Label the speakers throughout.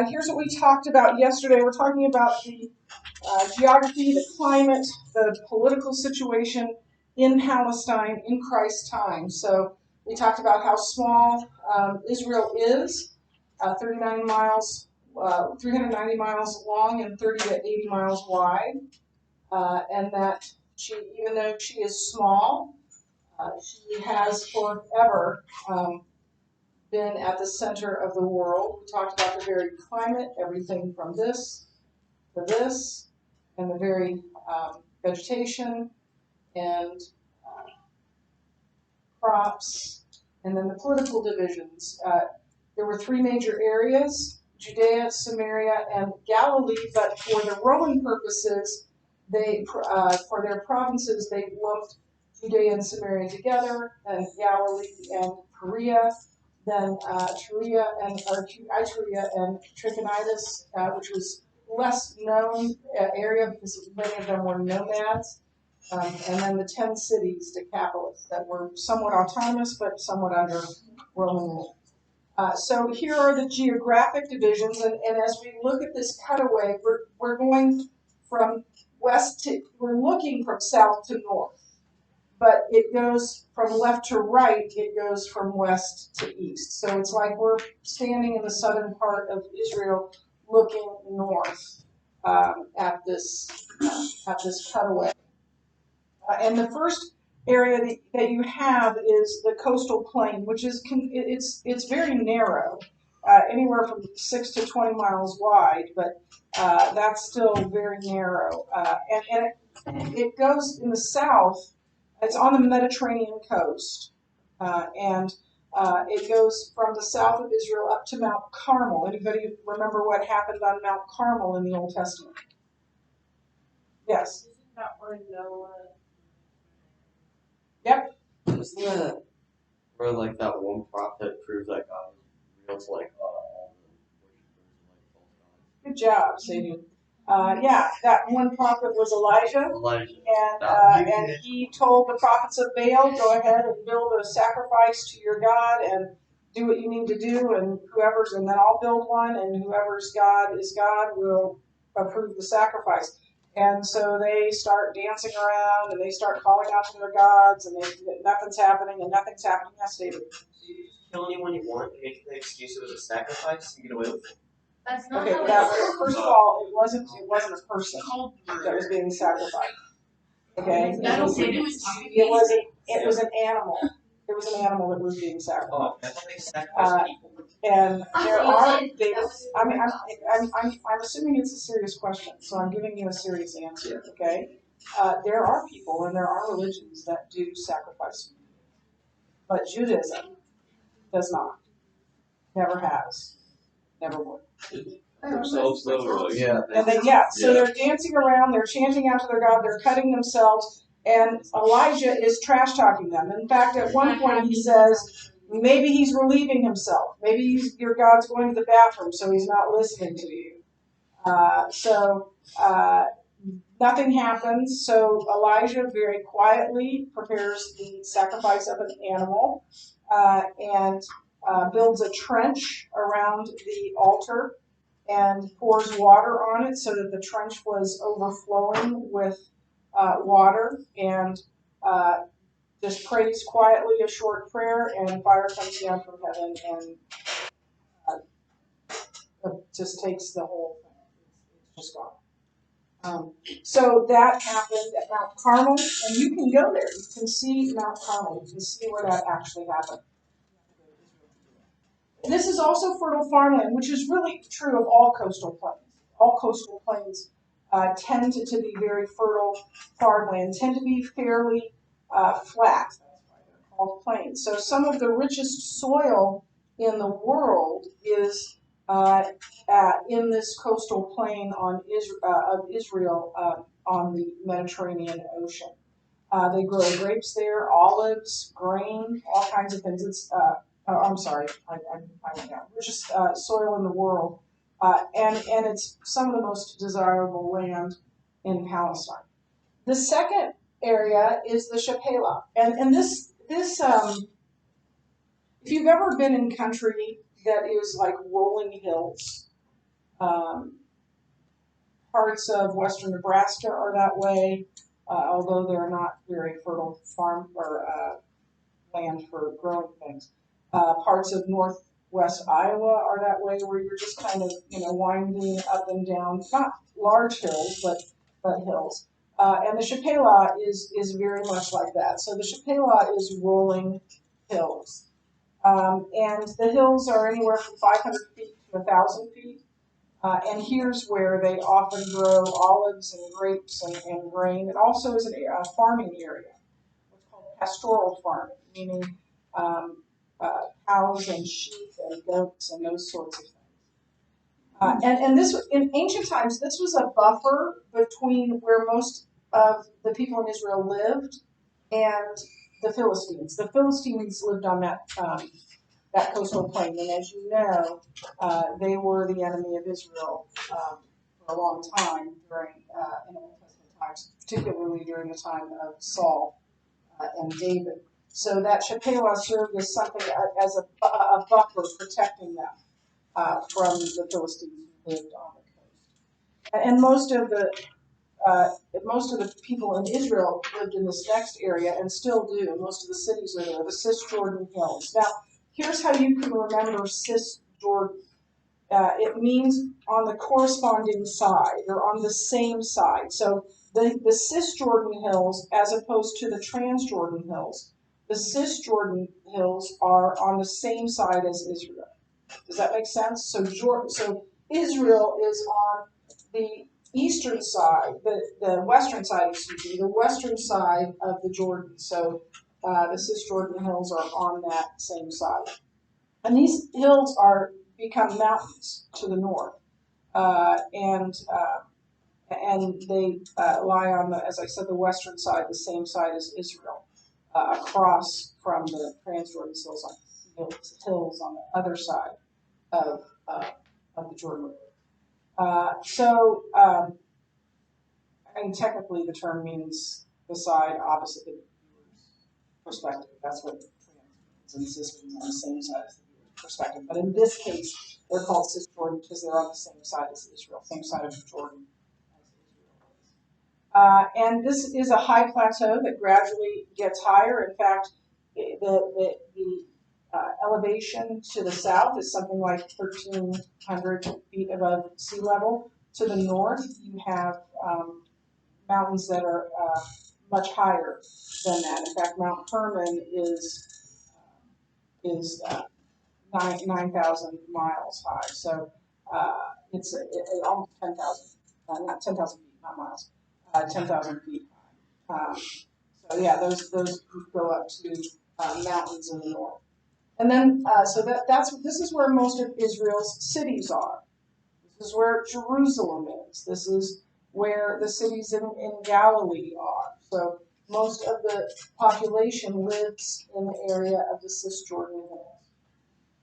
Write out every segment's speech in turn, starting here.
Speaker 1: Here's what we talked about yesterday. We're talking about the geography, the climate, the political situation in Palestine in Christ's time. So we talked about how small Israel is, 39 miles, 390 miles long and 30 to 80 miles wide, and that even though she is small, she has forever been at the center of the world. We talked about the very climate, everything from this to this, and the very vegetation and crops, and then the political divisions. There were three major areas: Judea, Samaria, and Galilee, but for the Roman purposes, for their provinces, they lumped Judea and Samaria together, and Galilee and Perea, then Iturea and Trachonitis, which was less known area because many of them were nomads, and then the 10 cities, Decapolis, that were somewhat autonomous but somewhat under Roman rule. So here are the geographic divisions, and as we look at this cutaway, we're going from we're looking from south to north, but it goes from left to right, it goes from west to east. So it's like we're standing in the southern part of Israel looking north at this cutaway. And the first area that you have is the coastal plain, which is it's very narrow, anywhere from 6 to 20 miles wide, but that's still very narrow. And it goes in the south. It's on the Mediterranean coast, and it goes from the south of Israel up to Mount Carmel. Anybody remember what happened on Mount Carmel in the Old Testament? Yes.
Speaker 2: Isn't that where Noah?
Speaker 1: Yep.
Speaker 3: Isn't that where like that one prophet proves that God is real to like all the worshippers of like false gods?
Speaker 1: Good job, Sadie. Yeah, that one prophet was Elijah. And he told the prophets of Baal, go ahead and build a sacrifice to your God and do what you need to do, and then I'll build one, and whoever's God is God will approve the sacrifice. And so they start dancing around, and they start calling out to their gods, and nothing's happening, and nothing's happening. Yes, David.
Speaker 4: So you just kill anyone you want, you make the excuse it was a sacrifice, and get away with it.
Speaker 2: That's not
Speaker 1: Okay,
Speaker 2: how
Speaker 1: first of all, it wasn't a person that was being sacrificed. Okay, it was an animal. It was an animal that was being sacrificed.
Speaker 4: Oh, I thought they sacrificed people.
Speaker 1: And there are, I'm assuming it's a serious question, so I'm giving you a serious answer. Okay, there are people and there are religions that do sacrifice, but Judaism does not, never has, never would.
Speaker 3: Themselves though,
Speaker 1: So they're dancing around, they're chanting out to their God, they're cutting themselves, and Elijah is trash talking them. In fact, at one point he says, maybe he's relieving himself. Maybe your God's going to the bathroom, so he's not listening to you. Nothing happens. So Elijah very quietly prepares the sacrifice of an animal and builds a trench around the altar and pours water on it so that the trench was overflowing with water, and just prays quietly a short prayer, and fire comes down from heaven and just takes the whole thing. It's just gone. So that happened at Mount Carmel, and you can go there. You can see Mount Carmel. You can see where that actually happened. This is also fertile farmland, which is really true of all coastal plains. All coastal plains tend to be very fertile farmland, tend to be fairly flat. That's why they're called plains. So some of the richest soil in the world is in this coastal plain of Israel on the Mediterranean Ocean. They grow grapes there, olives, grain, all kinds of things. It's I'm sorry, I went down. Richest soil in the world, and it's some of the most desirable land in Palestine. The second area is the Shephelah, and this If you've ever been in country that is like rolling hills, parts of western Nebraska are that way, although they're not very fertile farm or land for growing things. Parts of northwest Iowa are that way, where you're just kind of, winding up and down, not large hills, but hills. And the Chippewa is very much like that. So the Chippewa is rolling hills. And the hills are anywhere from 500 feet to 1,000 feet. And here's where they often grow olives and grapes and grain. It also is a farming area, what's called pastoral farming, meaning cows and sheep and goats and those sorts of things. And this, in ancient times, this was a buffer between where most of the people in Israel lived and the Philistines. The Philistines lived on that coastal plain, and as you know, they were the enemy of Israel for a long time during in Old Testament times, particularly during the time of Saul and David. So that Chippewa served as something as a buffer protecting them from the Philistines who lived on the coast. And most of the people in Israel lived in this next area and still do. Most of the cities are there, the Cisjordan Hills. Now, here's how you can remember Cisjordan. It means on the corresponding side or on the same side. So the Cisjordan Hills, as opposed to the Transjordan Hills, the Cisjordan Hills are on the same side as Israel. Does that make sense? So Israel is on the eastern side, the western side, the western side of the Jordan. So the Cisjordan Hills are on that same side. And these hills become mountains to the north. And they lie on as I said, the western side, the same side as Israel, across from the Transjordan hills on the other side of the Jordan River. And technically the term means the side opposite the viewer's perspective. That's what trans and cis means, on the same side as the viewer's perspective. But in this case, they're called Cisjordan because they're on the same side as Israel, same side of Jordan as Israel is. And this is a high plateau that gradually gets higher. In fact, the elevation to the south is something like 1,300 feet above sea level. To the north, you have mountains that are much higher than that. In fact, Mount Hermon is 9,000 miles high. So it's almost 10,000, not 10,000 feet, not miles, 10,000 feet high. So yeah, those go up to mountains in the north. And then, so this is where most of Israel's cities are. This is where Jerusalem is. This is where the cities in Galilee are. So most of the population lives in the area of the Cisjordan Hills.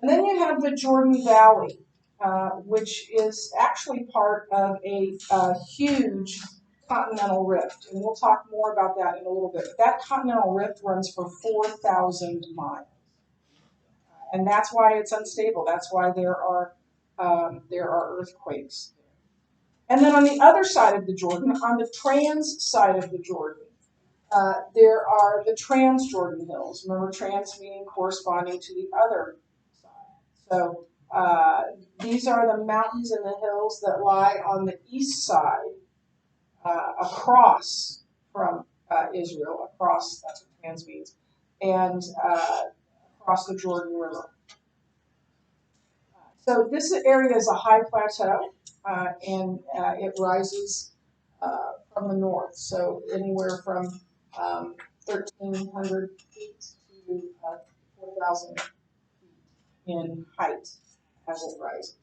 Speaker 1: And then you have the Jordan Valley, which is actually part of a huge continental rift. And we'll talk more about that in a little bit. That continental rift runs for 4,000 miles. And that's why it's unstable. That's why there are earthquakes. And then on the other side of the Jordan, on the trans side of the Jordan, there are the Transjordan Hills. Remember, trans meaning corresponding to the other side. So these are the mountains and the hills that lie on the east side, across from Israel, across, that's what trans means, and across the Jordan River. So this area is a high plateau, and it rises from the north. So anywhere from 1,300 feet to 4,000 feet in height as it rises.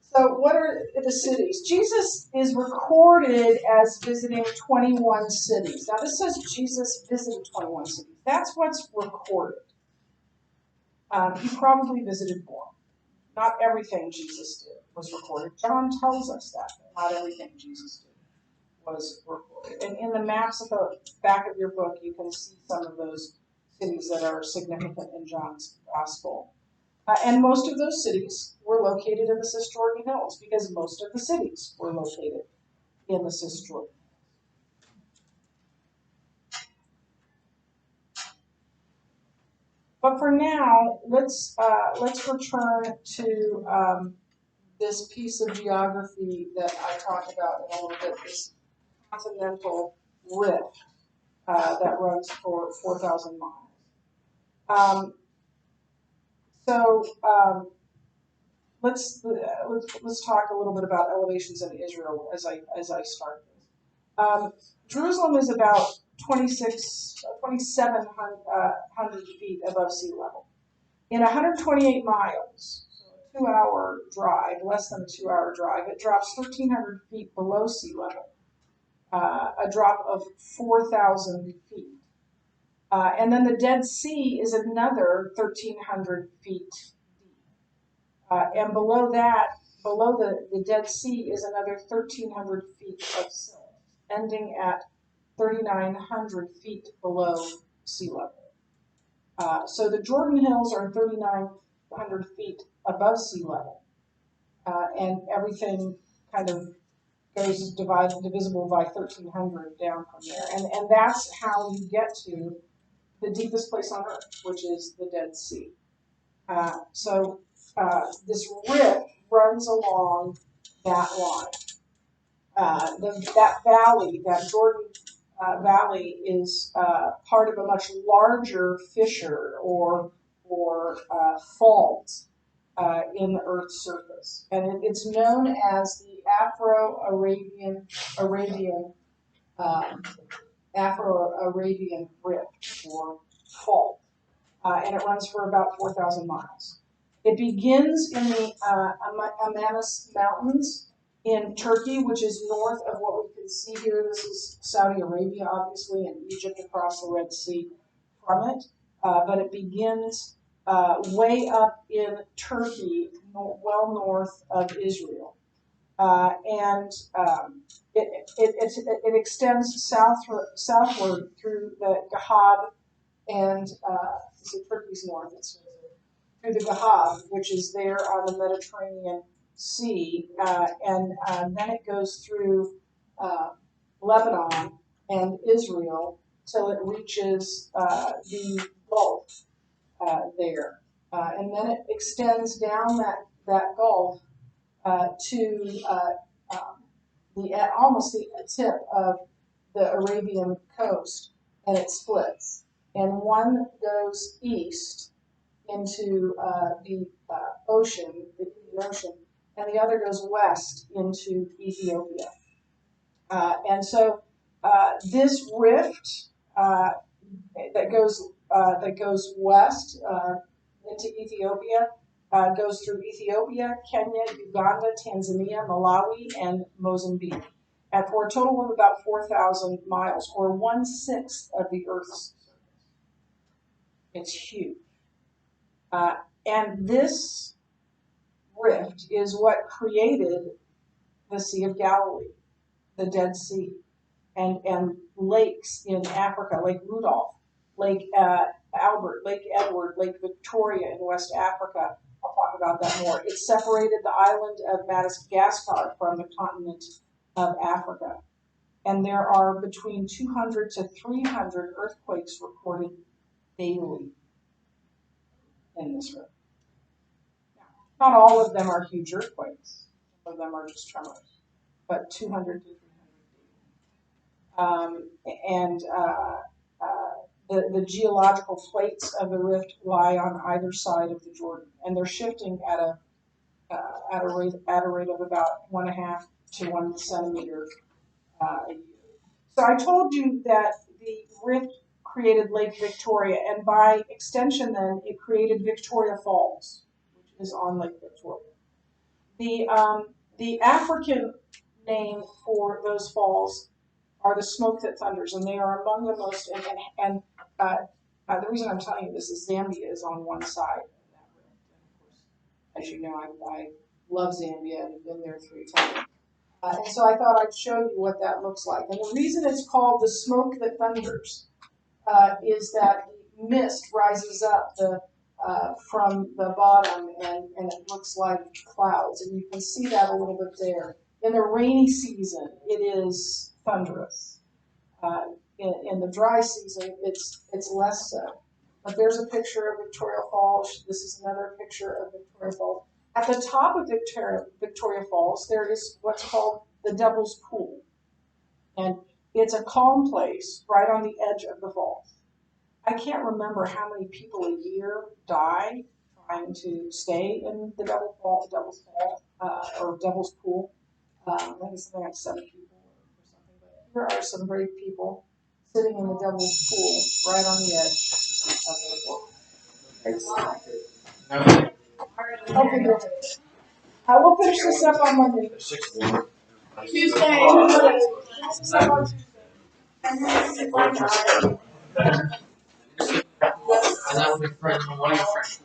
Speaker 1: So what are the cities? Jesus is recorded as visiting 21 cities. Now this says Jesus visited 21 cities. That's what's recorded. He probably visited more. Not everything Jesus did was recorded. John tells us that not everything Jesus did recorded. And in the maps at the back of your book, you can see some of those cities that are significant in John's gospel. And most of those cities were located in the Cisjordan Hills because most of the cities were located in the Cisjordan. But for now, let's return to this piece of geography that I talked about in a little bit, this continental rift that runs for 4,000 miles. Let's talk a little bit about elevations in Israel as I start this. Jerusalem is about 2,700 feet above sea level. In 128 miles, so a 2-hour drive, less than a 2-hour drive, it drops 1,300 feet below sea level, a drop of 4,000 feet. And then the Dead Sea is another 1,300 feet deep. And below that, below the Dead Sea is another 1,300 feet of silt, ending at 3,900 feet below sea level. So the Jordan Hills are 3,900 feet above sea level. And everything kind of goes divisible by 1,300 down from there. And that's how you get to the deepest place on earth, which is the Dead Sea. So this rift runs along that line. That valley, that Jordan Valley, is part of a much larger fissure or fault in the Earth's surface, and it's known as the Afro-Arabian Rift or fault, and it runs for about 4,000 miles. It begins in the Amanus Mountains in Turkey, which is north of what we can see here. This is Saudi Arabia, obviously, and Egypt across the Red Sea from it. But it begins way up in Turkey, well north of Israel. It extends southward through the Gahab and so Turkey's north. It's through the Gahab, which is there on the Mediterranean Sea, and then it goes through Lebanon and Israel till it reaches the Gulf there, and then it extends down that Gulf to almost the tip of the Arabian coast, and it splits. And one goes east into the ocean, the Indian Ocean, and the other goes west into Ethiopia. And so this rift that goes west into Ethiopia goes through Ethiopia, Kenya, Uganda, Tanzania, Malawi, and Mozambique, and for a total of about 4,000 miles, or 1/6 of the Earth's surface. It's huge. And this rift is what created the Sea of Galilee, the Dead Sea, and lakes in Africa, Lake Rudolph, Lake Albert, Lake Edward, Lake Victoria in West Africa. I'll talk about that more. It separated the island of Madagascar from the continent of Africa. And there are between 200 to 300 earthquakes recorded daily in this rift. Not all of them are huge earthquakes. Some of them are just tremors, but 200 to 300 daily. The geological plates of the rift lie on either side of the Jordan, and they're shifting at a rate of about 1.5 to 1 centimeter a year. So I told you that the rift created Lake Victoria, and by extension, then it created Victoria Falls, which is on Lake Victoria. The African name for those falls are the Smoke That Thunders, and they are among the most. And the reason I'm telling you this is Zambia is on one side of that rift. And of course, as you know, I love Zambia and have been there 3 times. And so I thought I'd show you what that looks like. And the reason it's called the smoke that thunders is that mist rises up from the bottom and it looks like clouds. And you can see that a little bit there. In the rainy season, it is thunderous. In the dry season, it's less so. But there's a picture of Victoria Falls. This is another picture of Victoria Falls. At the top of Victoria Falls, there is what's called the Devil's Pool. And it's a calm place right on the edge of the falls. I can't remember how many people a year die trying to stay in the Devil's Fall, or Devil's Pool. I think it's something like 7 people or something. But here are some brave people sitting in the Devil's Pool right on the edge of the pool. Okay, good. I will finish this up on Monday. Tuesday.
Speaker 5: And that'll be friends from one of your friends.